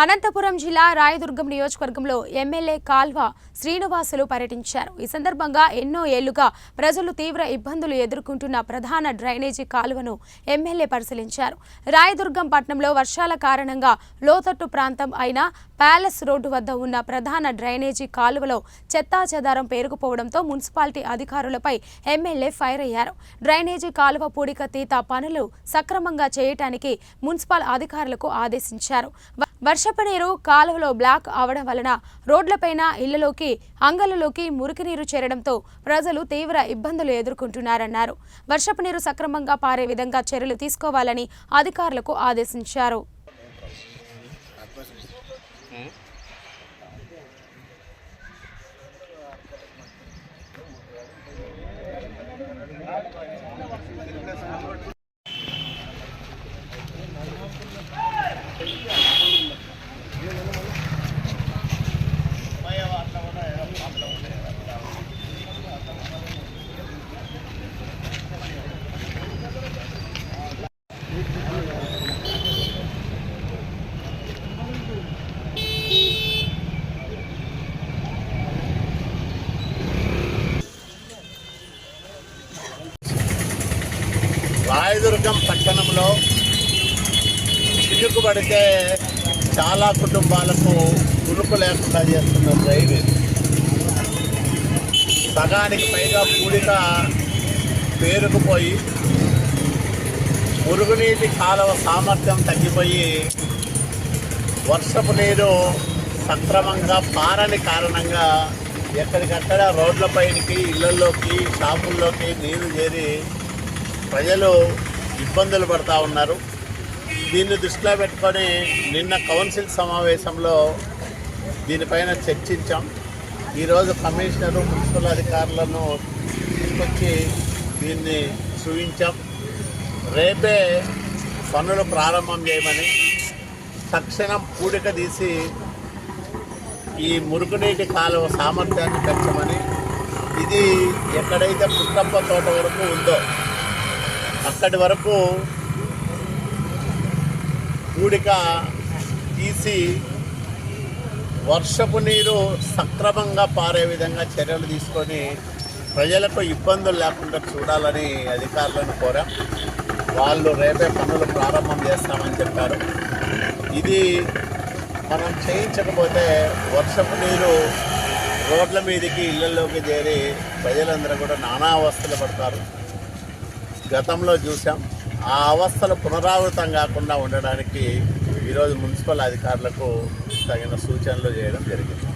అనంతపురం జిల్లా రాయదుర్గం నియోజకవర్గంలో ఎమ్మెల్యే కాల్వ శ్రీనివాసులు పర్యటించారు. ఈ సందర్భంగా ఎన్నో ఏళ్లుగా ప్రజలు తీవ్ర ఇబ్బందులు ఎదుర్కొంటున్న ప్రధాన డ్రైనేజీ కాలువను ఎమ్మెల్యే పరిశీలించారు. రాయదుర్గం పట్టణంలో వర్షాల కారణంగా లోతట్టు ప్రాంతం అయిన ప్యాలెస్ రోడ్డు వద్ద ఉన్న ప్రధాన డ్రైనేజీ కాలువలో చెత్తాచెదారం పేరుకుపోవడంతో మున్సిపాలిటీ అధికారులపై ఎమ్మెల్యే ఫైర్ అయ్యారు. డ్రైనేజీ కాలువ పూడిక తీత పనులు సక్రమంగా చేయటానికి మున్సిపల్ అధికారులకు ఆదేశించారు. వర్షపు నీరు కాలువలో బ్లాక్ అవడం వలన రోడ్లపైన ఇళ్లలోకి అంగళ్ళలోకి మురికి నీరు చేరడంతో ప్రజలు తీవ్ర ఇబ్బందులు ఎదుర్కొంటున్నారన్నారు. వర్షపు నీరు సక్రమంగా పారే విధంగా చర్యలు తీసుకోవాలని అధికారులకు ఆదేశించారు. రాయదుర్గం పట్టణంలో చినుకుబడితే చాలా కుటుంబాలకు ఉలుపు లేకుండా చేస్తున్న డ్రైనేజ్ సగానికి పైగా పూడిక పేరుకుపోయి మురుగునీటి కాలువ సామర్థ్యం తగ్గిపోయి వర్షపు నీరు సక్రమంగా పారని కారణంగా ఎక్కడికక్కడ రోడ్లపైకి ఇళ్లలోకి షాపుల్లోకి నీరు చేరి ప్రజలు ఇబ్బందులు పడుతూ ఉన్నారు. దీన్ని దృష్టిలో పెట్టుకొని నిన్న కౌన్సిల్ సమావేశంలో దీనిపైన చర్చించాం. ఈరోజు కమిషనరు మున్సిపల్ అధికారులను తీసుకొచ్చి దీన్ని చూపించాం. రేపే పనులు ప్రారంభం చేయమని, తక్షణం పూడిక తీసి ఈ మురుగునీటి కాలువ సామర్థ్యాన్ని పెంచమని, ఇది ఎక్కడైతే పుట్టప్ప తోట వరకు ఉందో అక్కడి వరకు పూడిక తీసి వర్షపు నీరు సక్రమంగా పారే విధంగా చర్యలు తీసుకొని ప్రజలకు ఇబ్బందులు లేకుండా చూడాలని అధికారులను కోరాం. వాళ్ళు రేపే పనులు ప్రారంభం చేస్తామని చెప్పారు. ఇది మనం చేయించకపోతే వర్షపు నీరు రోడ్ల మీదకి ఇళ్లలోకి చేరి ప్రజలందరూ కూడా నానా అవస్థలు పడతారు. గతంలో చూసాం. ఆ అవస్థలు పునరావృతం కాకుండా ఉండడానికి ఈరోజు మున్సిపల్ అధికారులకు తగిన సూచనలు చేయడం జరిగింది.